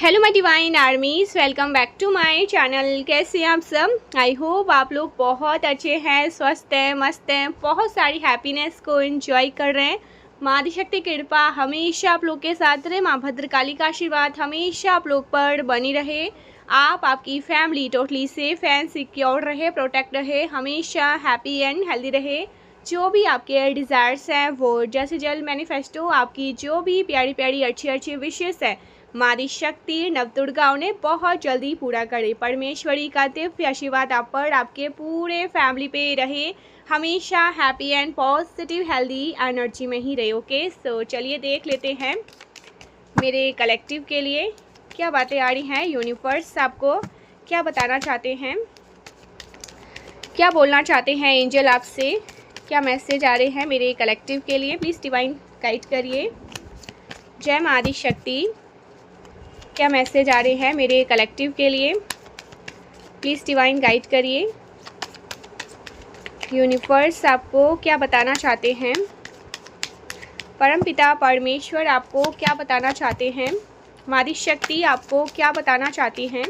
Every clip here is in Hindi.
Hello my divine armies, welcome back to my channel. कैसे हैं आप सब? आई होप आप लोग बहुत अच्छे हैं, स्वस्थ हैं, मस्त हैं, बहुत सारी हैप्पीनेस को एंजॉय कर रहे हैं। माँ आदिशक्ति की कृपा हमेशा आप लोग के साथ रहे। माँ भद्रकाली का आशीर्वाद हमेशा आप लोग पर बनी रहे। आप, आपकी family totally safe and secure रहे, प्रोटेक्ट रहे, हमेशा हैप्पी एंड हेल्दी रहे। जो भी आपके डिज़ायर्स हैं वो जैसे जल्द मैनिफेस्ट हो। आपकी जो भी प्यारी प्यारी अच्छी अच्छी विशेष है माँ आदिशक्ति नवदुर्गा उन्हें बहुत जल्दी पूरा करे। परमेश्वरी का दिव्य आशीर्वाद आप पर, आपके पूरे फैमिली पे रहे, हमेशा happy and positive healthy energy में ही रहे। ओके, सो चलिए देख लेते हैं मेरे कलेक्टिव के लिए क्या बातें आ रही हैं। यूनिवर्स आपको क्या बताना चाहते हैं, क्या बोलना चाहते हैं एंजल आपसे, क्या मैसेज आ रहे हैं मेरे कलेक्टिव के लिए। प्लीज़ डिवाइन गाइड करिए। जय माँ आदिशक्ति, क्या मैसेज आ रहे हैं मेरे कलेक्टिव के लिए। प्लीज़ डिवाइन गाइड करिए। यूनिवर्स आपको क्या बताना चाहते हैं, परमपिता परमेश्वर आपको क्या बताना चाहते हैं, माँ आदिशक्ति आपको क्या बताना चाहती हैं,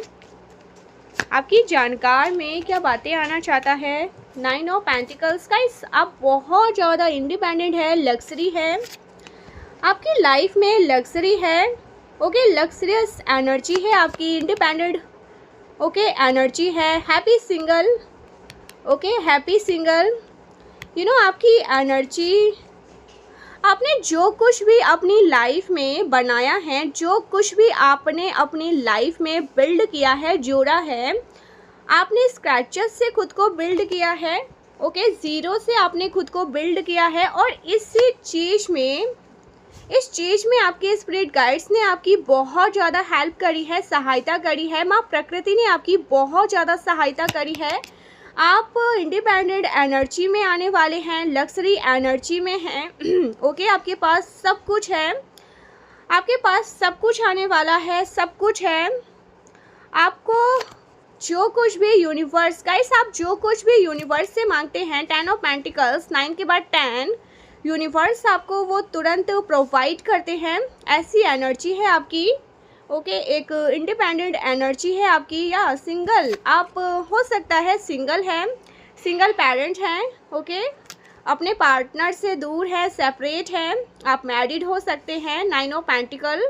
आपकी जानकार में क्या बातें आना चाहता है। 9 ऑफ पेंटिकल्स का आप बहुत ज़्यादा इंडिपेंडेंट है, लग्जरी है, आपकी लाइफ में लग्जरी है। ओके, लग्जरियस एनर्जी है आपकी, इंडिपेंडेंट ओके एनर्जी है, happy single. Okay, happy single. आपकी एनर्जी, आपने जो कुछ भी अपनी लाइफ में बनाया है, जो कुछ भी आपने अपनी लाइफ में बिल्ड किया है, जोड़ा है, आपने स्क्रैचेस से खुद को बिल्ड किया है। ओके, ज़ीरो से आपने खुद को बिल्ड किया है और इस चीज़ में आपके स्पिरिट गाइड्स ने आपकी बहुत ज़्यादा हेल्प करी है, सहायता करी है। माँ प्रकृति ने आपकी बहुत ज़्यादा सहायता करी है। आप इंडिपेंडेंट एनर्जी में आने वाले हैं, लग्जरी एनर्जी में हैं। ओके, आपके पास सब कुछ है, आपके पास सब कुछ आने वाला है, सब कुछ है। आपको जो कुछ भी यूनिवर्स गाइस, आप जो कुछ भी यूनिवर्स से मांगते हैं, 10 ऑफ पेंटिकल्स, 9 के बाद 10, यूनिवर्स आपको वो तुरंत प्रोवाइड करते हैं। ऐसी एनर्जी है आपकी। ओके, एक इंडिपेंडेंट एनर्जी है आपकी। या सिंगल आप हो सकता है, सिंगल है, सिंगल पेरेंट हैं। ओके, अपने पार्टनर से दूर है, सेपरेट है, आप मैरिड हो सकते हैं। 9 ऑफ पेंटिकल,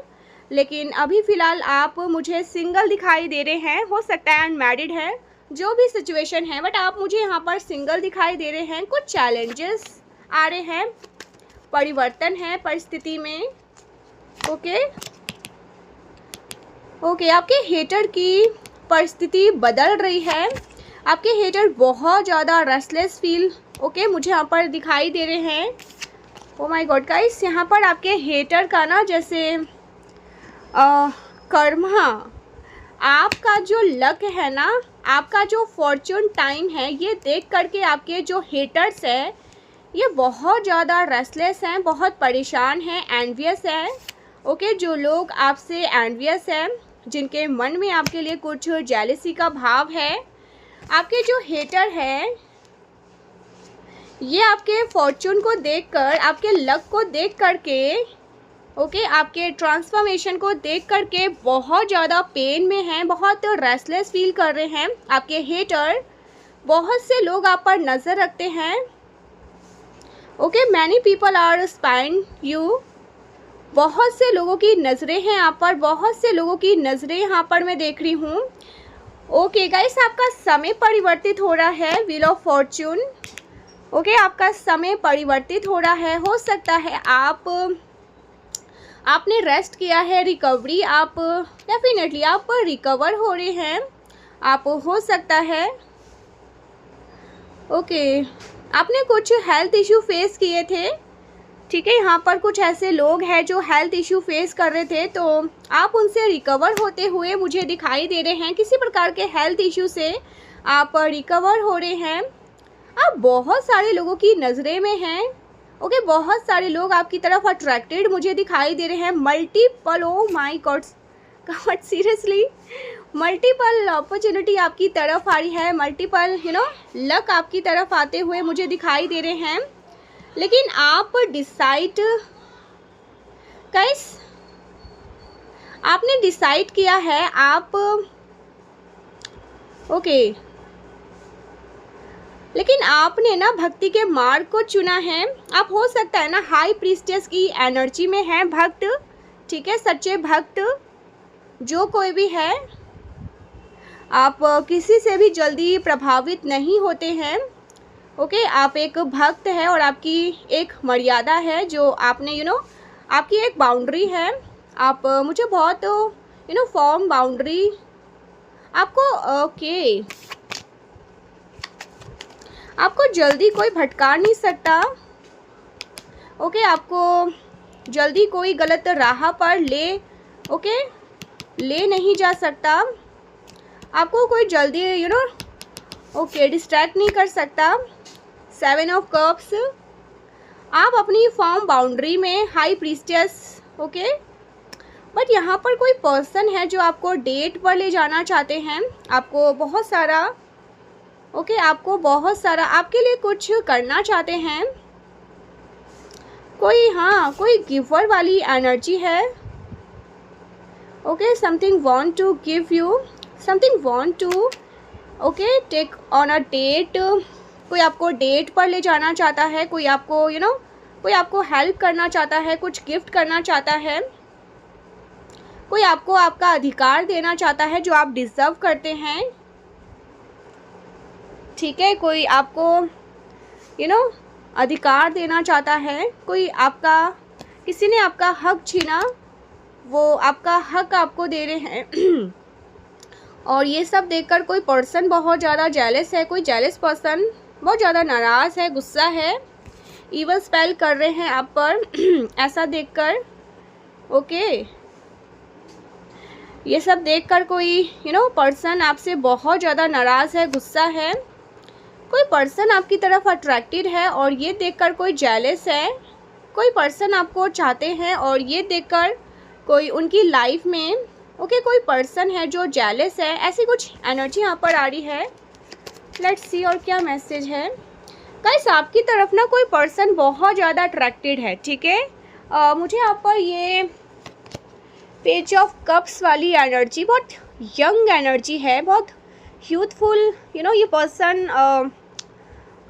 लेकिन अभी फ़िलहाल आप मुझे सिंगल दिखाई दे रहे हैं। हो सकता है अनमैरिड है, जो भी सिचुएशन है, बट आप मुझे यहाँ पर सिंगल दिखाई दे रहे हैं। कुछ चैलेंजेस आ रहे हैं, परिवर्तन है परिस्थिति में। ओके, आपके हेटर की परिस्थिति बदल रही है। आपके हेटर बहुत ज़्यादा रेस्टलेस फील मुझे यहाँ पर दिखाई दे रहे हैं। ओ माय गॉड गाइस, यहाँ पर आपके हेटर का ना जैसे कर्मा, आपका जो लक है ना, आपका जो फॉर्चून टाइम है, ये देख करके आपके जो हेटर्स हैं ये बहुत ज़्यादा रेस्टलेस हैं, बहुत परेशान हैं, एनवियस हैं। ओके, जो लोग आपसे एनवियस हैं, जिनके मन में आपके लिए कुछ जेलसी का भाव है, आपके जो हेटर हैं ये आपके फॉर्चून को देखकर, आपके लक को देख करके, आपके ट्रांसफॉर्मेशन को देख करके बहुत ज़्यादा पेन में हैं, बहुत रेस्टलेस फील कर रहे हैं। आपके हेटर, बहुत से लोग आप पर नज़र रखते हैं। Okay, many people are spying you, बहुत से लोगों की नज़रें हैं आप पर, बहुत से लोगों की नज़रें यहाँ पर मैं देख रही हूँ। ओके गाइस, आपका समय परिवर्तित हो रहा है, व्हील ऑफ फॉर्चून। ओके, आपका समय परिवर्तित हो रहा है। हो सकता है आपने रेस्ट किया है, रिकवरी, आप डेफिनेटली आप रिकवर हो रहे हैं। आप हो सकता है आपने कुछ हेल्थ इशू फेस किए थे। ठीक है, यहाँ पर कुछ ऐसे लोग हैं जो हेल्थ इशू फेस कर रहे थे, तो आप उनसे रिकवर होते हुए मुझे दिखाई दे रहे हैं। किसी प्रकार के हेल्थ इशू से आप रिकवर हो रहे हैं। आप बहुत सारे लोगों की नज़रें में हैं। ओके, बहुत सारे लोग आपकी तरफ अट्रैक्टेड मुझे दिखाई दे रहे हैं। Multiple, O my God, seriously multiple opportunity आपकी तरफ आ रही है, मल्टीपल लक आपकी तरफ आते हुए मुझे दिखाई दे रहे हैं। लेकिन आप डिसाइड गाइस, आपने डिसाइड किया है, आप ओके लेकिन आपने ना भक्ति के मार्ग को चुना है। आप हो सकता है ना हाई प्रीस्टेस की एनर्जी में है भक्त, ठीक है, सच्चे भक्त जो कोई भी है, आप किसी से भी जल्दी प्रभावित नहीं होते हैं। ओके, आप एक भक्त है और आपकी एक मर्यादा है जो आपने आपकी एक बाउंड्री है। आप मुझे बहुत फॉर्म बाउंड्री आपको ओके आपको जल्दी कोई भटका नहीं सकता। ओके, आपको जल्दी कोई गलत राह पर ले नहीं जा सकता। आपको कोई जल्दी डिस्ट्रैक्ट नहीं कर सकता। 7 ऑफ कप्स, आप अपनी फॉर्म बाउंड्री में हाई प्रीस्टेस, ओके, बट यहाँ पर कोई पर्सन है जो आपको डेट पर ले जाना चाहते हैं। आपको बहुत सारा आपके लिए कुछ करना चाहते हैं। कोई गिवर वाली एनर्जी है। Okay, something want to give you, something want to take on a date. कोई आपको डेट पर ले जाना चाहता है, कोई आपको कोई आपको हेल्प करना चाहता है, कुछ गिफ्ट करना चाहता है, कोई आपको आपका अधिकार देना चाहता है जो आप डिज़र्व करते हैं, ठीक है। कोई आपको अधिकार देना चाहता है, किसी ने आपका हक छीना, वो आपका हक आपको दे रहे हैं। और ये सब देखकर कोई पर्सन बहुत ज़्यादा जेलस है, कोई जेलस पर्सन बहुत ज़्यादा नाराज़ है, गुस्सा है, ईवल स्पेल कर रहे हैं आप पर ऐसा देखकर। ओके, ये सब देखकर कोई पर्सन आपसे बहुत ज़्यादा नाराज़ है, गुस्सा है। कोई पर्सन आपकी तरफ अट्रैक्टेड है और ये देखकर कोई जेलस है। कोई पर्सन आपको चाहते हैं और ये देखकर कोई उनकी लाइफ में कोई पर्सन है जो जेलस है। ऐसी कुछ एनर्जी यहाँ पर आ रही है। लेट्स सी और क्या मैसेज है। गाइस, आपकी तरफ ना कोई पर्सन बहुत ज़्यादा अट्रैक्टेड है, ठीक है। मुझे यहाँ पर ये पेज ऑफ कप्स वाली एनर्जी, बहुत यंग एनर्जी है, बहुत यूथफुल, ये पर्सन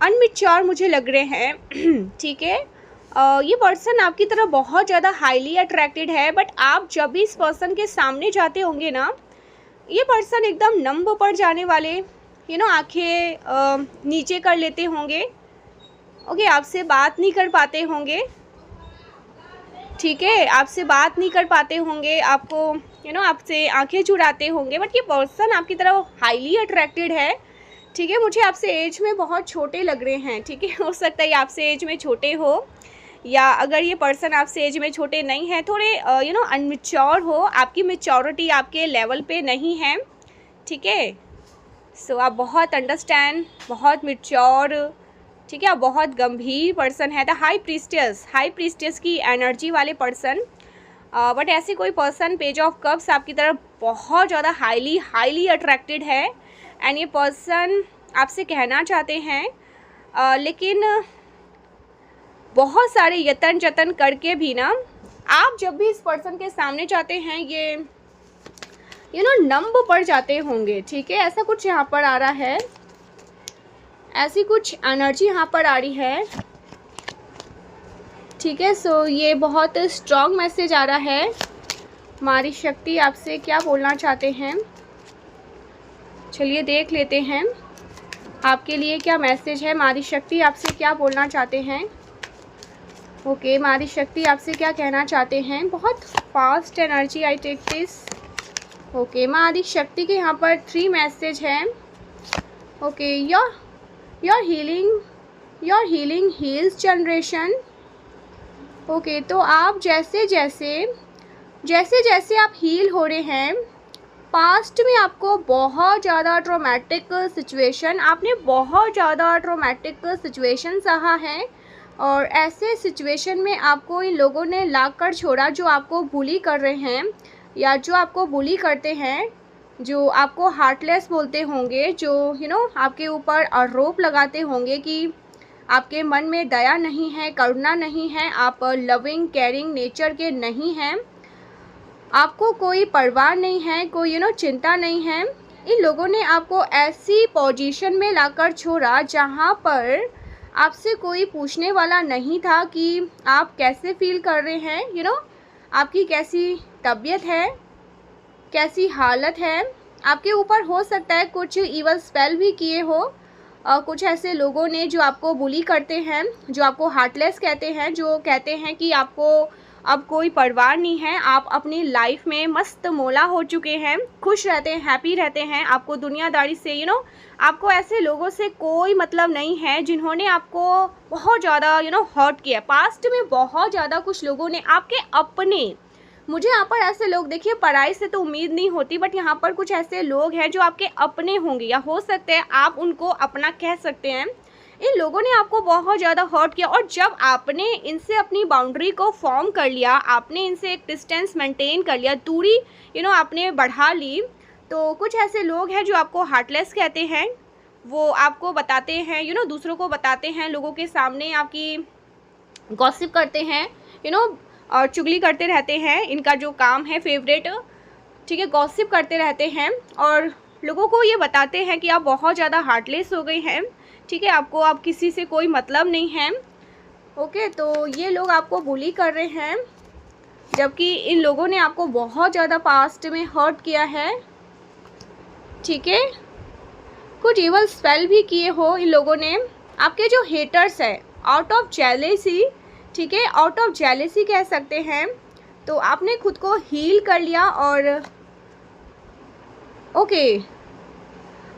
अनमेच्योर मुझे लग रहे हैं, ठीक है। ये पर्सन आपकी तरफ बहुत ज़्यादा हाईली अट्रैक्टेड है, बट आप जब भी इस पर्सन के सामने जाते होंगे ना, ये पर्सन एकदम नंब पड़ जाने वाले, आंखें नीचे कर लेते होंगे। ओके, आपसे बात नहीं कर पाते होंगे, ठीक है, आपसे बात नहीं कर पाते होंगे, आपको आपसे आंखें चुराते होंगे, बट ये पर्सन आपकी तरफ हाईली अट्रैक्टेड है, ठीक है। मुझे आपसे एज में बहुत छोटे लग रहे हैं, ठीक है। हो सकता है आपसे एज में छोटे हो, या अगर ये पर्सन आपसे एज में छोटे नहीं है, थोड़े अनमेच्योर हो, आपकी मेच्योरिटी आपके लेवल पे नहीं है, ठीक है। सो आप बहुत अंडरस्टैंड, बहुत मेच्योर, ठीक है, आप बहुत गंभीर पर्सन है। द हाई प्रीस्टेस की एनर्जी वाले पर्सन, बट ऐसे कोई पर्सन पेज ऑफ कप्स आपकी तरफ बहुत ज़्यादा हाईली अट्रैक्टेड है। एंड ये पर्सन आपसे कहना चाहते हैं, लेकिन बहुत सारे यत्न जतन करके भी ना, आप जब भी इस पर्सन के सामने जाते हैं, ये नंब पड़ जाते होंगे, ठीक है। ऐसा कुछ यहाँ पर आ रहा है, ऐसी कुछ एनर्जी यहाँ पर आ रही है, ठीक है। सो ये बहुत स्ट्रॉन्ग मैसेज आ रहा है। मारी शक्ति आपसे क्या बोलना चाहते हैं, चलिए देख लेते हैं आपके लिए क्या मैसेज है। मारी शक्ति आपसे क्या बोलना चाहते हैं। ओके, मारी शक्ति आपसे क्या कहना चाहते हैं। बहुत fast energy, I take this. Okay, मारी शक्ति के यहाँ पर 3 मैसेज हैं। Okay, your healing heals generation. Okay, तो आप जैसे जैसे आप हील हो रहे हैं, पास्ट में आपको बहुत ज़्यादा ट्रॉमेटिक सिचुएशन, आपने बहुत ज़्यादा ट्रॉमेटिक सिचुएशन सहा है, और ऐसे सिचुएशन में आपको इन लोगों ने ला कर छोड़ा जो आपको बुली कर रहे हैं, या जो आपको बुली करते हैं, जो आपको हार्टलेस बोलते होंगे, जो आपके ऊपर आरोप लगाते होंगे कि आपके मन में दया नहीं है, करुणा नहीं है, आप लविंग केयरिंग नेचर के नहीं हैं। आपको कोई परवाह नहीं है, कोई चिंता नहीं है। इन लोगों ने आपको ऐसी पोजीशन में लाकर छोड़ा जहाँ पर आपसे कोई पूछने वाला नहीं था कि आप कैसे फील कर रहे हैं, आपकी कैसी तबीयत है, कैसी हालत है। आपके ऊपर हो सकता है कुछ इवल स्पेल भी किए हो, कुछ ऐसे लोगों ने जो आपको बुली करते हैं, जो आपको हार्टलेस कहते हैं, जो कहते हैं कि आपको अब कोई परवाह नहीं है, आप अपनी लाइफ में मस्त मौला हो चुके हैं, खुश रहते हैं, हैप्पी रहते हैं, आपको दुनियादारी से आपको ऐसे लोगों से कोई मतलब नहीं है जिन्होंने आपको बहुत ज़्यादा हर्ट किया। पास्ट में बहुत ज़्यादा कुछ लोगों ने आपके अपने, मुझे यहाँ पर ऐसे लोग, देखिए पराई से तो उम्मीद नहीं होती, बट यहाँ पर कुछ ऐसे लोग हैं जो आपके अपने होंगे या हो सकते हैं आप उनको अपना कह सकते हैं। इन लोगों ने आपको बहुत ज़्यादा हर्ट किया और जब आपने इनसे अपनी बाउंड्री को फॉर्म कर लिया, आपने इनसे एक डिस्टेंस मेंटेन कर लिया, दूरी आपने बढ़ा ली, तो कुछ ऐसे लोग हैं जो आपको हार्टलेस कहते हैं। वो आपको बताते हैं, दूसरों को बताते हैं, लोगों के सामने आपकी गॉसिप करते हैं, और चुगली करते रहते हैं। इनका जो काम है फेवरेट, ठीक है, गॉसिप करते रहते हैं और लोगों को ये बताते हैं कि आप बहुत ज़्यादा हार्टलेस हो गए हैं, ठीक है, आपको अब किसी से कोई मतलब नहीं है। ओके, तो ये लोग आपको बुली कर रहे हैं, जबकि इन लोगों ने आपको बहुत ज़्यादा पास्ट में हर्ट किया है, ठीक है, कुछ इवल स्पेल भी किए हो इन लोगों ने। आपके जो हेटर्स है, आउट ऑफ जेलेसी, ठीक है, आउट ऑफ जेलेसी कह सकते हैं, तो आपने खुद को हील कर लिया और ओके,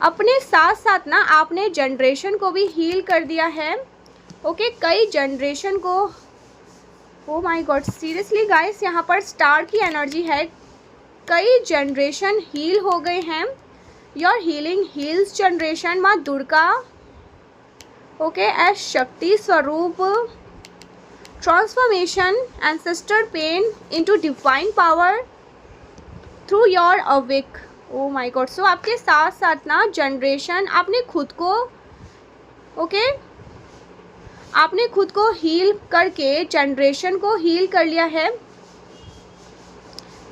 अपने साथ साथ ना आपने जनरेशन को भी हील कर दिया है। ओके, कई जनरेशन को, ओ माय गॉड, सीरियसली गाइस, यहाँ पर स्टार की एनर्जी है, कई जनरेशन हील हो गए हैं। योर हीलिंग हील्स जनरेशन, माँ दुर्गा, ओके, एज शक्ति स्वरूप, transformation ancestor pain into divine power through your awake. Oh my god, so आपके साथ साथ ना जनरेशन, आपने खुद को, ओके, आपने खुद को हील करके जनरेशन को हील कर लिया है,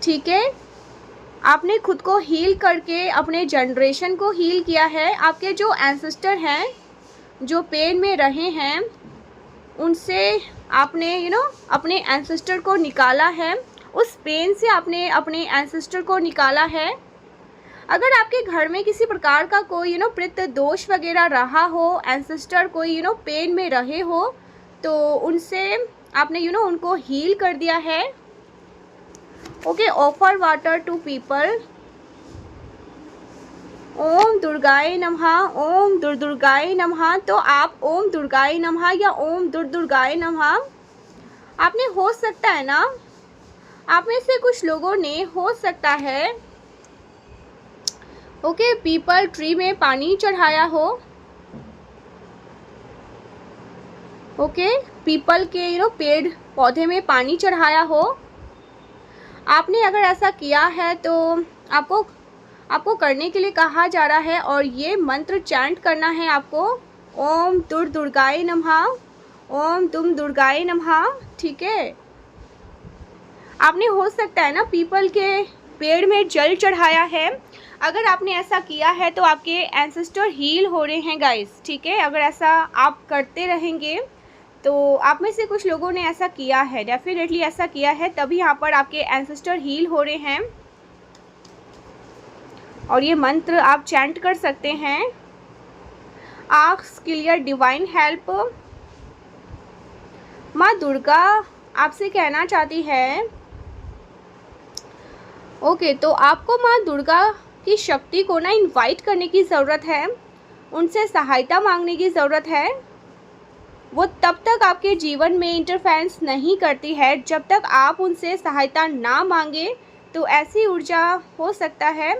ठीक है, आपने खुद को हील करके अपने जनरेशन को हील किया है। आपके जो एंसेस्टर हैं, जो पेन में रहे हैं, उनसे आपने अपने एंसेस्टर को निकाला है, उस पेन से आपने अपने एंसेस्टर को निकाला है। अगर आपके घर में किसी प्रकार का कोई पितृ दोष वगैरह रहा हो, एंसेस्टर कोई पेन में रहे हो, तो उनसे आपने उनको हील कर दिया है। Okay, offer water to people. ओम दुर्गाय नमः, ओम दुर्गाय नमः। तो आप ओम दुर्गाय नमः या ओम दुर्गाय नमः, आपने, हो सकता है ना, आप में से कुछ लोगों ने, हो सकता है, ओके, पीपल ट्री में पानी चढ़ाया हो, ओके, पीपल के पेड़ पौधे में पानी चढ़ाया हो। आपने अगर ऐसा किया है तो आपको करने के लिए कहा जा रहा है और ये मंत्र चैंट करना है आपको, ओम दुर्गाय नमः, ओम दुर्गाय नमः, ठीक है। आपने, हो सकता है ना, पीपल के पेड़ में जल चढ़ाया है। अगर आपने ऐसा किया है तो आपके एंसेस्टर हील हो रहे हैं गाइस, ठीक है। अगर ऐसा आप करते रहेंगे तो आप में से कुछ लोगों ने ऐसा किया है, डेफिनेटली ऐसा किया है, तभी यहाँ पर आपके एंसेस्टर हील हो रहे हैं। और ये मंत्र आप चैंट कर सकते हैं, आस्क क्लियर डिवाइन हेल्प। माँ दुर्गा आपसे कहना चाहती है, ओके, तो आपको माँ दुर्गा की शक्ति को ना इनवाइट करने की ज़रूरत है, उनसे सहायता मांगने की ज़रूरत है। वो तब तक आपके जीवन में इंटरफेरेंस नहीं करती है जब तक आप उनसे सहायता ना मांगे। तो ऐसी ऊर्जा हो सकता है,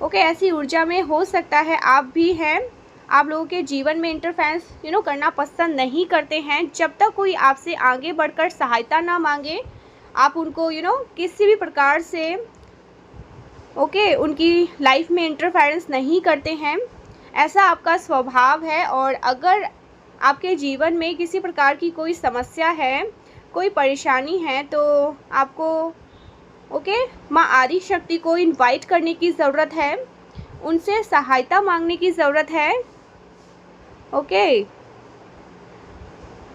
ओके, ऐसी ऊर्जा में हो सकता है आप भी हैं। आप लोगों के जीवन में इंटरफेरेंस करना पसंद नहीं करते हैं। जब तक कोई आपसे आगे बढ़कर सहायता ना मांगे, आप उनको किसी भी प्रकार से, ओके, उनकी लाइफ में इंटरफेरेंस नहीं करते हैं। ऐसा आपका स्वभाव है। और अगर आपके जीवन में किसी प्रकार की कोई समस्या है, कोई परेशानी है, तो आपको ओके, माँ आदि शक्ति को इनवाइट करने की ज़रूरत है, उनसे सहायता मांगने की ज़रूरत है। Okay,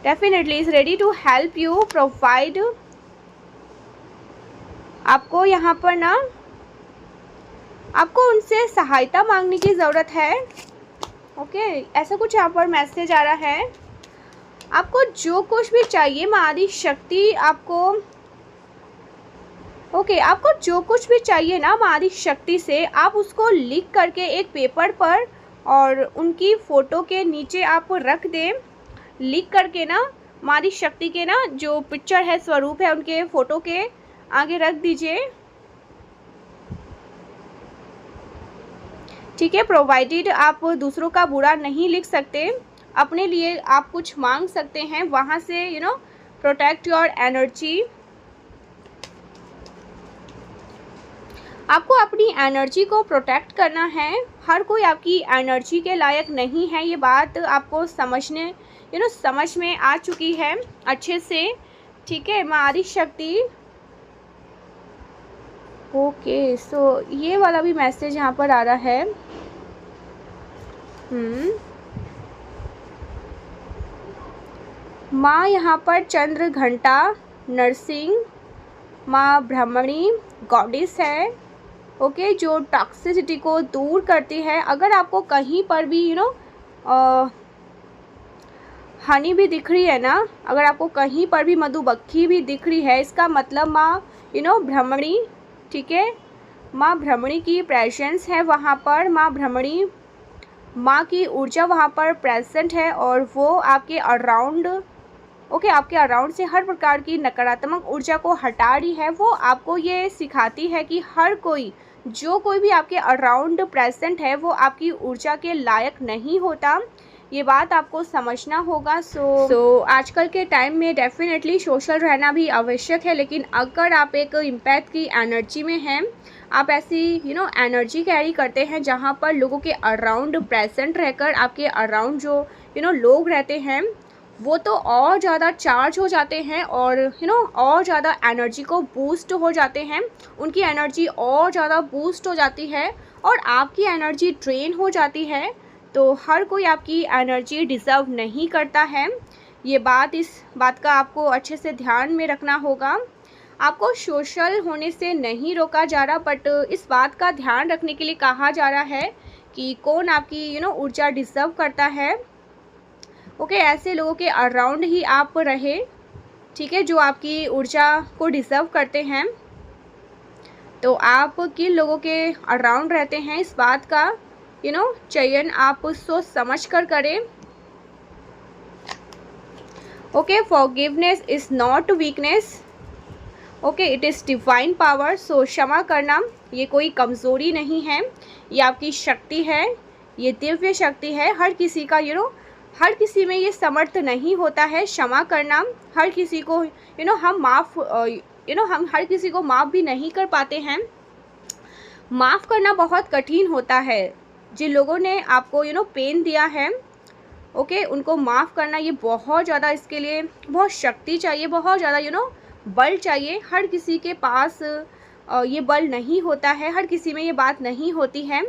definitely is ready to help you provide. आपको यहाँ पर ना, आपको उनसे सहायता मांगने की ज़रूरत है। ओके, ऐसा कुछ यहाँ पर मैसेज आ रहा है। आपको जो कुछ भी चाहिए माँ आदि शक्ति आपको, ओके, आपको जो कुछ भी चाहिए ना माँ आदि शक्ति से, आप उसको लिख करके एक पेपर पर और उनकी फ़ोटो के नीचे आप रख दें। लिख करके ना माँ आदि शक्ति के ना जो पिक्चर है, स्वरूप है, उनके फ़ोटो के आगे रख दीजिए। ठीक है, प्रोवाइडेड आप दूसरों का बुरा नहीं लिख सकते, अपने लिए आप कुछ मांग सकते हैं वहाँ से, प्रोटेक्ट योर एनर्जी। आपको अपनी एनर्जी को प्रोटेक्ट करना है। हर कोई आपकी एनर्जी के लायक नहीं है, ये बात आपको समझने समझ में आ चुकी है अच्छे से। ठीक है, माँ आदि शक्ति। ओके, सो ये वाला भी मैसेज यहाँ पर आ रहा है। माँ यहाँ पर चंद्र घंटा नरसिंह, माँ ब्रह्मणी गॉडेस है। ओके, जो टॉक्सिसिटी को दूर करती है। अगर आपको कहीं पर भी हनी भी दिख रही है ना, अगर आपको कहीं पर भी मधुमक्खी भी दिख रही है, इसका मतलब माँ ब्रह्मणी, ठीक है, माँ ब्रह्मणी की प्रेजेंस है वहाँ पर। माँ ब्रह्मणी, माँ की ऊर्जा वहाँ पर प्रेजेंट है और वो आपके अराउंड, ओके, आपके अराउंड से हर प्रकार की नकारात्मक ऊर्जा को हटा रही है। वो आपको ये सिखाती है कि हर कोई, जो कोई भी आपके अराउंड प्रेजेंट है, वो आपकी ऊर्जा के लायक नहीं होता। ये बात आपको समझना होगा। सो आजकल के टाइम में डेफिनेटली सोशल रहना भी आवश्यक है, लेकिन अगर आप एक इम्पैक्ट की एनर्जी में हैं, आप ऐसी एनर्जी कैरी करते हैं जहाँ पर लोगों के अराउंड प्रेजेंट रहकर आपके अराउंड जो लोग रहते हैं, वो तो और ज़्यादा चार्ज हो जाते हैं और और ज़्यादा एनर्जी को बूस्ट हो जाते हैं। उनकी एनर्जी और ज़्यादा बूस्ट हो जाती है और आपकी एनर्जी ड्रेन हो जाती है। तो हर कोई आपकी एनर्जी डिज़र्व नहीं करता है। ये बात, इस बात का आपको अच्छे से ध्यान में रखना होगा। आपको सोशल होने से नहीं रोका जा रहा, बट इस बात का ध्यान रखने के लिए कहा जा रहा है कि कौन आपकी ऊर्जा डिज़र्व करता है। ओके, ऐसे लोगों के अराउंड ही आप रहे, ठीक है, जो आपकी ऊर्जा को डिज़र्व करते हैं। तो आप किन लोगों के अराउंड रहते हैं, इस बात का चयन आप सोच समझ कर करें। Okay, forgiveness is not weakness, okay, it is divine power. So क्षमा करना ये कोई कमज़ोरी नहीं है, ये आपकी शक्ति है, ये दिव्य शक्ति है। हर किसी का हर किसी में ये समर्थ नहीं होता है क्षमा करना। हर किसी को हम हर किसी को माफ़ भी नहीं कर पाते हैं। माफ़ करना बहुत कठिन होता है। जिन लोगों ने आपको पेन दिया है, ओके, उनको माफ़ करना ये बहुत ज़्यादा, इसके लिए बहुत शक्ति चाहिए, बहुत ज़्यादा बल चाहिए। हर किसी के पास ये बल नहीं होता है, हर किसी में ये बात नहीं होती है।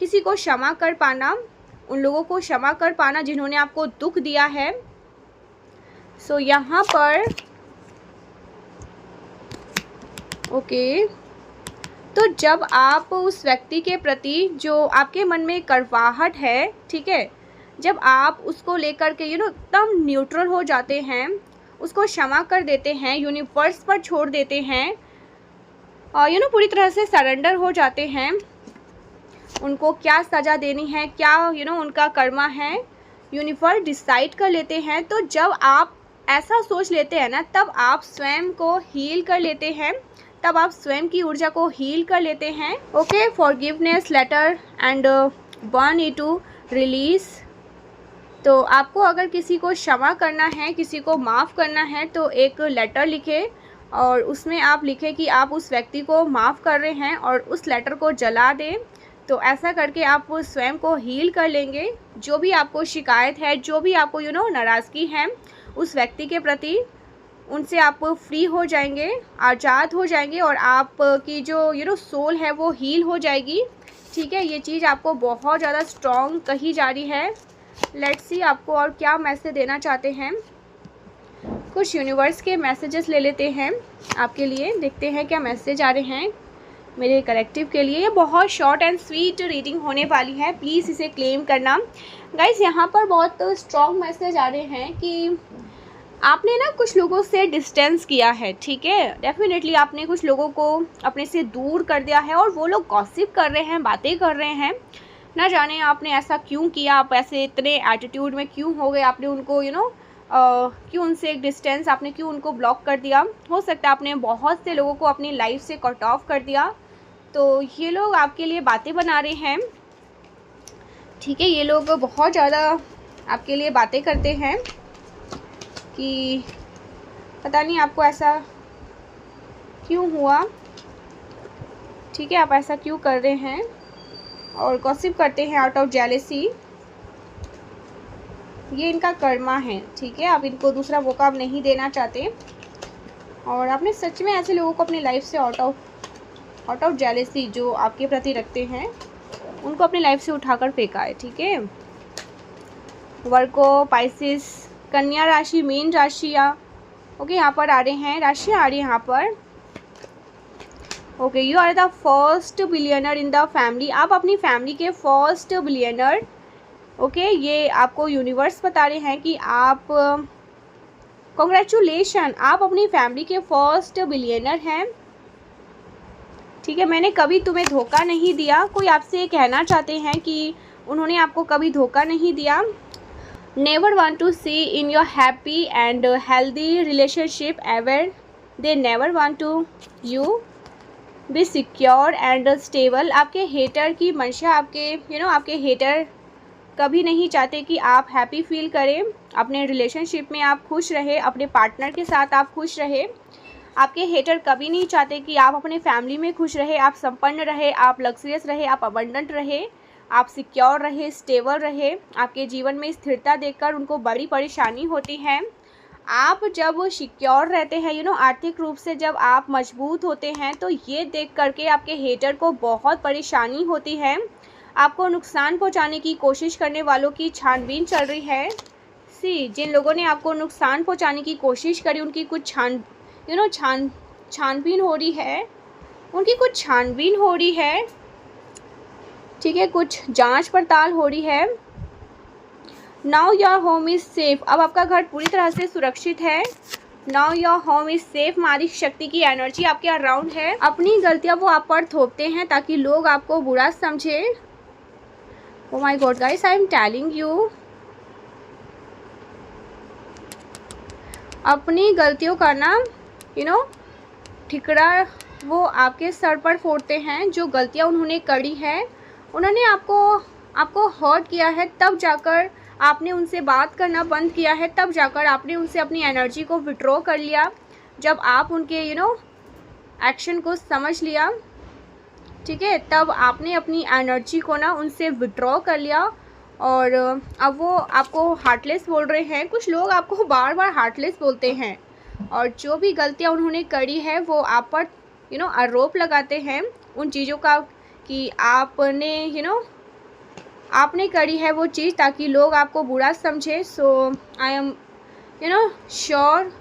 किसी को क्षमा कर पाना, उन लोगों को क्षमा कर पाना जिन्होंने आपको दुख दिया है। सो यहाँ पर ओके, तो जब आप उस व्यक्ति के प्रति जो आपके मन में कड़वाहट है, ठीक है, जब आप उसको लेकर के एकदम न्यूट्रल हो जाते हैं, उसको क्षमा कर देते हैं, यूनिवर्स पर छोड़ देते हैं और पूरी तरह से सरेंडर हो जाते हैं, उनको क्या सज़ा देनी है, क्या उनका कर्मा है, यूनिवर्स डिसाइड कर लेते हैं। तो जब आप ऐसा सोच लेते हैं ना, तब आप स्वयं को हील कर लेते हैं, तब आप स्वयं की ऊर्जा को हील कर लेते हैं। Okay, forgiveness letter and burn it to release. तो आपको अगर किसी को क्षमा करना है, किसी को माफ़ करना है, तो एक लेटर लिखें और उसमें आप लिखें कि आप उस व्यक्ति को माफ़ कर रहे हैं और उस लेटर को जला दें। तो ऐसा करके आप स्वयं को हील कर लेंगे। जो भी आपको शिकायत है, जो भी आपको नाराज़गी है उस व्यक्ति के प्रति, उनसे आप फ्री हो जाएंगे, आज़ाद हो जाएंगे और आपकी जो सोल है वो हील हो जाएगी। ठीक है, ये चीज़ आपको बहुत ज़्यादा स्ट्रॉन्ग कही जा रही है। लेट्स सी आपको और क्या मैसेज देना चाहते हैं। कुछ यूनिवर्स के मैसेजेस ले लेते हैं आपके लिए, देखते हैं क्या मैसेज आ रहे हैं मेरे कलेक्टिव के लिए। ये बहुत शॉर्ट एंड स्वीट रीडिंग होने वाली है, प्लीज़ इसे क्लेम करना। गाइस यहाँ पर बहुत स्ट्रॉन्ग मैसेज आ रहे हैं कि आपने ना कुछ लोगों से डिस्टेंस किया है। ठीक है, डेफिनेटली आपने कुछ लोगों को अपने से दूर कर दिया है और वो लोग गॉसिप कर रहे हैं, बातें कर रहे हैं। ना जाने आपने ऐसा क्यों किया, आप ऐसे इतने एटीट्यूड में क्यों हो गए, आपने उनको क्यों उनसे एक डिस्टेंस, आपने क्यों उनको ब्लॉक कर दिया। हो सकता है आपने बहुत से लोगों को अपनी लाइफ से कट ऑफ कर दिया, तो ये लोग आपके लिए बातें बना रहे हैं। ठीक है, ये लोग बहुत ज़्यादा आपके लिए बातें करते हैं कि पता नहीं आपको ऐसा क्यों हुआ। ठीक है, आप ऐसा क्यों कर रहे हैं और गॉसिप करते हैं आउट ऑफ जेलेसी। ये इनका कर्मा है। ठीक है, आप इनको दूसरा मौका आप नहीं देना चाहते और आपने सच में ऐसे लोगों को अपनी लाइफ से आउट ऑफ जेलेसी जो आपके प्रति रखते हैं उनको अपनी लाइफ से उठाकर फेंका है। ठीक है, वर्गो, पाइसिस, कन्या राशि, मीन राशियाँ ओके यहाँ पर आ रहे हैं, राशियाँ आ रही है यहाँ पर। Okay, you are the first billionaire in the family. आप अपनी फैमिली के फर्स्ट बिलियनर। ओके, ये आपको यूनिवर्स बता रहे हैं कि आप कॉन्ग्रेचुलेशन, आप अपनी फैमिली के फर्स्ट बिलियनर हैं। ठीक है, मैंने कभी तुम्हें धोखा नहीं दिया। कोई आपसे ये कहना चाहते हैं कि उन्होंने आपको कभी धोखा नहीं दिया। Never want to see in your happy and healthy relationship ever. They never want to you be secure and stable. आपके हेटर की मंशा, आपके आपके हेटर कभी नहीं चाहते कि आप हैप्पी फील करें, अपने रिलेशनशिप में आप खुश रहे, अपने पार्टनर के साथ आप खुश रहे। आपके हेटर कभी नहीं चाहते कि आप अपने फैमिली में खुश रहे, आप संपन्न रहे, आप लग्जरियस रहे, आप अबंडेंट रहे, आप सिक्योर रहे, स्टेबल रहे। आपके जीवन में स्थिरता देखकर उनको बड़ी परेशानी होती है। आप जब सिक्योर रहते हैं आर्थिक रूप से जब आप मजबूत होते हैं, तो ये देख करके आपके हेटर को बहुत परेशानी होती है। आपको नुकसान पहुंचाने की कोशिश करने वालों की छानबीन चल रही है। सी, जिन लोगों ने आपको नुकसान पहुंचाने की कोशिश करी उनकी कुछ छानबीन हो रही है, उनकी कुछ छानबीन हो रही है। ठीक है, कुछ जांच पड़ताल हो रही है। Now your home is safe. अब आपका घर पूरी तरह से सुरक्षित है। Now your home is safe. मारी शक्ति की एनर्जी आपके अराउंड है। अपनी गलतियां वो आप पर थोपते हैं ताकि लोग आपको बुरा समझे। ओ my God guys, I am telling you, अपनी गलतियों का ना ठिकरा वो आपके सर पर फोड़ते हैं। जो गलतियां उन्होंने करी है, उन्होंने आपको हर्ट किया है, तब जाकर आपने उनसे बात करना बंद किया है, तब जाकर आपने उनसे अपनी एनर्जी को विड्रॉ कर लिया। जब आप उनके एक्शन को समझ लिया, ठीक है, तब आपने अपनी एनर्जी को ना उनसे विड्रॉ कर लिया और अब वो आपको हार्टलेस बोल रहे हैं। कुछ लोग आपको बार बार हार्टलेस बोलते हैं और जो भी गलतियां उन्होंने करी है वो आप पर आरोप लगाते हैं उन चीज़ों का कि आपने करी है वो चीज़ ताकि लोग आपको बुरा समझे। सो आई एम श्योर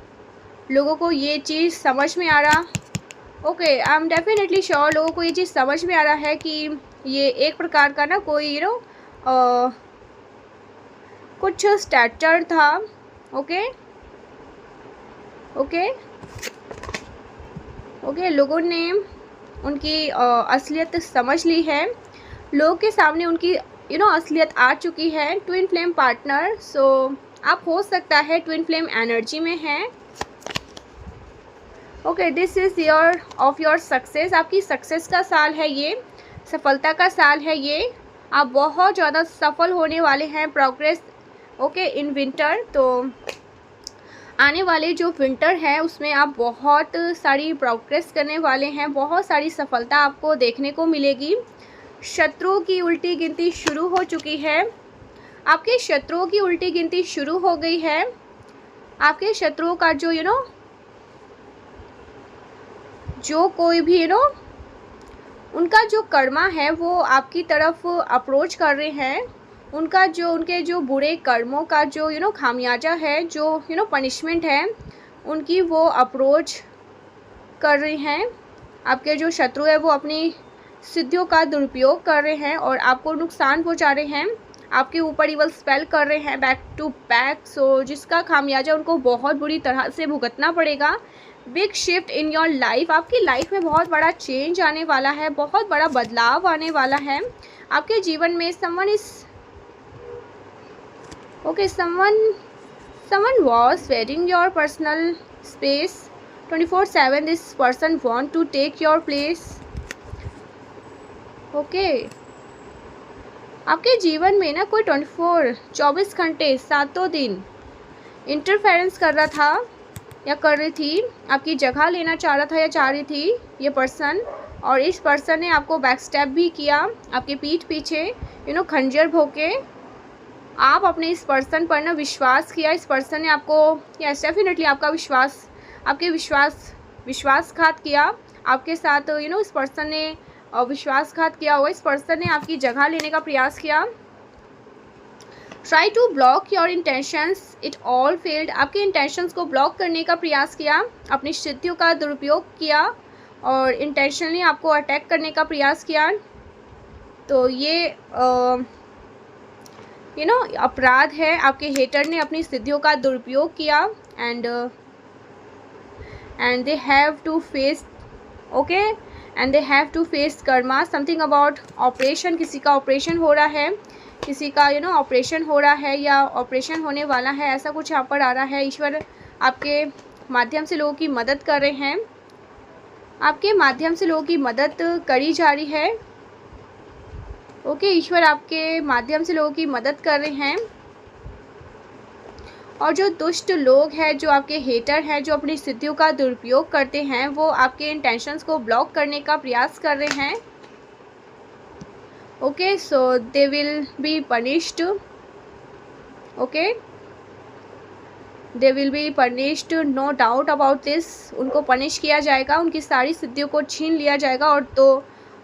लोगों को ये चीज़ समझ में आ रहा। Okay, I am definitely sure लोगों को ये चीज़ समझ में आ रहा है कि ये एक प्रकार का ना कोई कुछ स्ट्रक्चर था। ओके ओके ओके, लोगों ने उनकी असलियत समझ ली है। लोगों के सामने उनकी असलियत आ चुकी है। ट्विन फ्लेम पार्टनर, सो आप हो सकता है ट्विन फ्लेम एनर्जी में हैं। Okay, this is year of your success. आपकी सक्सेस का साल है ये, सफलता का साल है ये। आप बहुत ज़्यादा सफल होने वाले हैं। प्रोग्रेस ओके इन विंटर, तो आने वाले जो विंटर है उसमें आप बहुत सारी प्रोग्रेस करने वाले हैं, बहुत सारी सफलता आपको देखने को मिलेगी। शत्रुओं की उल्टी गिनती शुरू हो चुकी है। आपके शत्रुओं की उल्टी गिनती शुरू हो गई है। आपके शत्रुओं का जो जो कोई भी उनका जो कर्मा है वो आपकी तरफ अप्रोच कर रहे हैं, उनके जो बुरे कर्मों का जो खामियाजा है, जो पनिशमेंट है उनकी, वो अप्रोच कर रहे हैं। आपके जो शत्रु है वो अपनी सिद्धियों का दुरुपयोग कर रहे हैं और आपको नुकसान पहुंचा रहे हैं, आपके ऊपर इवल स्पेल कर रहे हैं बैक टू बैक। सो जिसका खामियाजा उनको बहुत बुरी तरह से भुगतना पड़ेगा। Big shift in your life, आपकी लाइफ में बहुत बड़ा चेंज आने वाला है, बहुत बड़ा बदलाव आने वाला है आपके जीवन में। someone was invading your personal space 24/7. This person want to take your place. आपके जीवन में ना कोई 24 घंटे 7 दिन इंटरफेरेंस कर रहा था या कर रही थी, आपकी जगह लेना चाह रहा था या चाह रही थी ये पर्सन। और इस पर्सन ने आपको बैकस्टैप भी किया, आपके पीठ पीछे खंजर भोंके। आप अपने इस पर्सन पर ना विश्वास किया, इस पर्सन ने आपको डेफिनेटली आपके विश्वासघात किया आपके साथ। इस पर्सन ने विश्वासघात किया हुआ, इस पर्सन ने आपकी जगह लेने का प्रयास किया। Try to block your intentions, it all failed. आपके इंटेंशंस को ब्लॉक करने का प्रयास किया, अपनी स्थितियों का दुरुपयोग किया और इंटेंशनली आपको अटैक करने का प्रयास किया। तो ये अपराध है। आपके हेटर ने अपनी स्थितियों का दुरुपयोग किया and they have to face karma. Something about operation, किसी का ऑपरेशन हो रहा है, किसी का ऑपरेशन हो रहा है या ऑपरेशन होने वाला है, ऐसा कुछ यहाँ पर आ रहा है। ईश्वर आपके माध्यम से लोगों की मदद कर रहे हैं, आपके माध्यम से लोगों की मदद करी जा रही है। ईश्वर आपके माध्यम से लोगों की मदद कर रहे हैं। और जो दुष्ट लोग हैं, जो आपके हेटर हैं, जो अपनी स्थितियों का दुरुपयोग करते हैं, वो आपके इंटेंशंस को ब्लॉक करने का प्रयास कर रहे हैं। So they will be punished. They will be punished, no doubt about this. उनको पनिश किया जाएगा, उनकी सारी सिद्धियों को छीन लिया जाएगा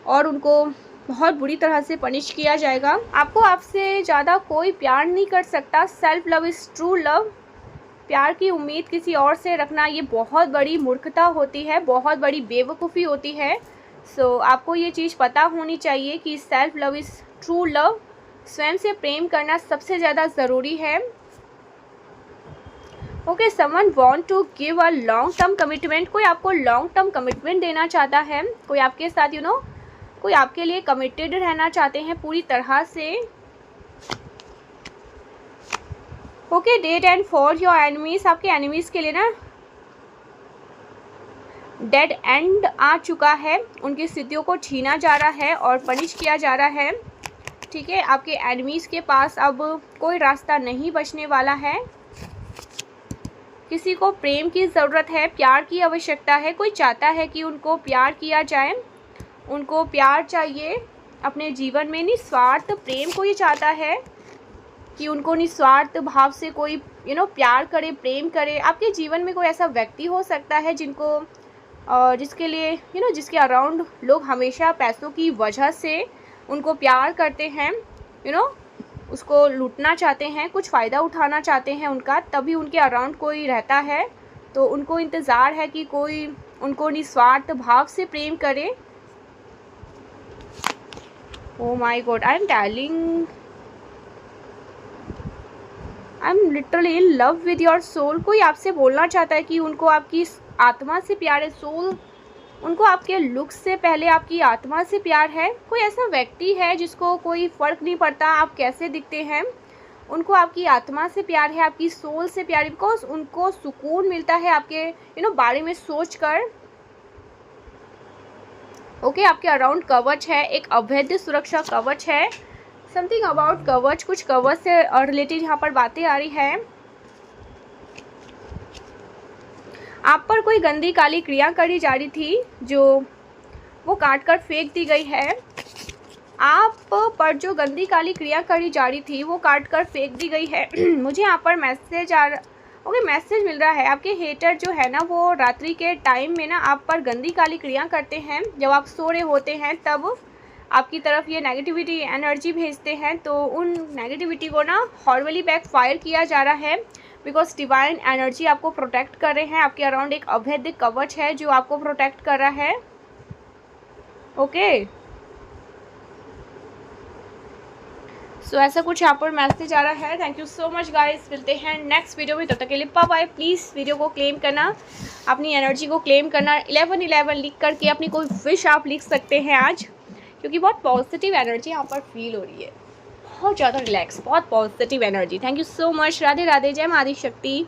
और उनको बहुत बुरी तरह से पनिश किया जाएगा। आपको आपसे ज़्यादा कोई प्यार नहीं कर सकता। Self love is true love. प्यार की उम्मीद किसी और से रखना ये बहुत बड़ी मूर्खता होती है, बहुत बड़ी बेवकूफ़ी होती है। सो आपको ये चीज़ पता होनी चाहिए कि self love is true love. स्वयं से प्रेम करना सबसे ज़्यादा ज़रूरी है। Someone want to give a long term commitment. कोई आपको लॉन्ग टर्म कमिटमेंट देना चाहता है, कोई आपके साथ कोई आपके लिए कमिटेड रहना चाहते हैं पूरी तरह से। Date and for your enemies, आपके एनिमीज़ के लिए ना डेड एंड आ चुका है, उनकी स्थितियों को छीना जा रहा है और पनिश किया जा रहा है। ठीक है, आपके एनिमीज़ के पास अब कोई रास्ता नहीं बचने वाला है। किसी को प्रेम की ज़रूरत है, प्यार की आवश्यकता है। कोई चाहता है कि उनको प्यार किया जाए, उनको प्यार चाहिए अपने जीवन में। निस्वार्थ प्रेम को ये चाहता है कि उनको निस्वार्थ भाव से कोई प्यार करे, प्रेम करे। आपके जीवन में कोई ऐसा व्यक्ति हो सकता है जिसके लिए जिसके अराउंड लोग हमेशा पैसों की वजह से उनको प्यार करते हैं, उसको लूटना चाहते हैं, कुछ फ़ायदा उठाना चाहते हैं उनका, तभी उनके अराउंड कोई रहता है। तो उनको इंतज़ार है कि कोई उनको निस्वार्थ भाव से प्रेम करे। Oh my God, I'm literally in love with your soul। कोई आपसे बोलना चाहता है कि उनको आपकी आत्मा से प्यार है। सोल, उनको आपके लुक से पहले आपकी आत्मा से प्यार है। कोई ऐसा व्यक्ति है जिसको कोई फ़र्क नहीं पड़ता आप कैसे दिखते हैं, उनको आपकी आत्मा से प्यार है, आपकी सोल से प्यार है। बिकॉज उनको सुकून मिलता है आपके बारे में सोच कर। आपके अराउंड कवच है, एक अवैध सुरक्षा कवच है। समथिंग अबाउट कवच, कुछ कवच से रिलेटेड यहाँ पर बातें आ रही है। आप पर कोई गंदी काली क्रिया करी जा रही थी, जो वो काट कर फेंक दी गई है। आप पर जो गंदी काली क्रिया करी जा रही थी वो काट कर फेंक दी गई है। मुझे यहाँ पर मैसेज ओके, मैसेज मिल रहा है आपके हेटर जो है ना वो रात्रि के टाइम में ना आप पर गंदी काली क्रिया करते हैं। जब आप सो रहे होते हैं तब आपकी तरफ ये नेगेटिविटी एनर्जी भेजते हैं, तो उन नेगेटिविटी को ना हॉर्बली बैक फायर किया जा रहा है, बिकॉज डिवाइन एनर्जी आपको प्रोटेक्ट कर रहे हैं। आपके अराउंड एक अभेद्य कवच है जो आपको प्रोटेक्ट कर रहा है। ओके, सो ऐसा कुछ यहाँ पर मैसेज आ रहा है। Thank you so much guys, मिलते हैं नेक्स्ट वीडियो में, तब तक के लिए बाय बाय। प्लीज़ वीडियो को क्लेम करना, अपनी एनर्जी को क्लेम करना। 11/11 लिख करके अपनी कोई विश आप लिख सकते हैं आज, क्योंकि बहुत पॉजिटिव एनर्जी यहाँ पर फील हो रही है, बहुत ज़्यादा रिलैक्स, बहुत positive energy. Thank you so much. Radhe Radhe, जय माँ आदि शक्ति।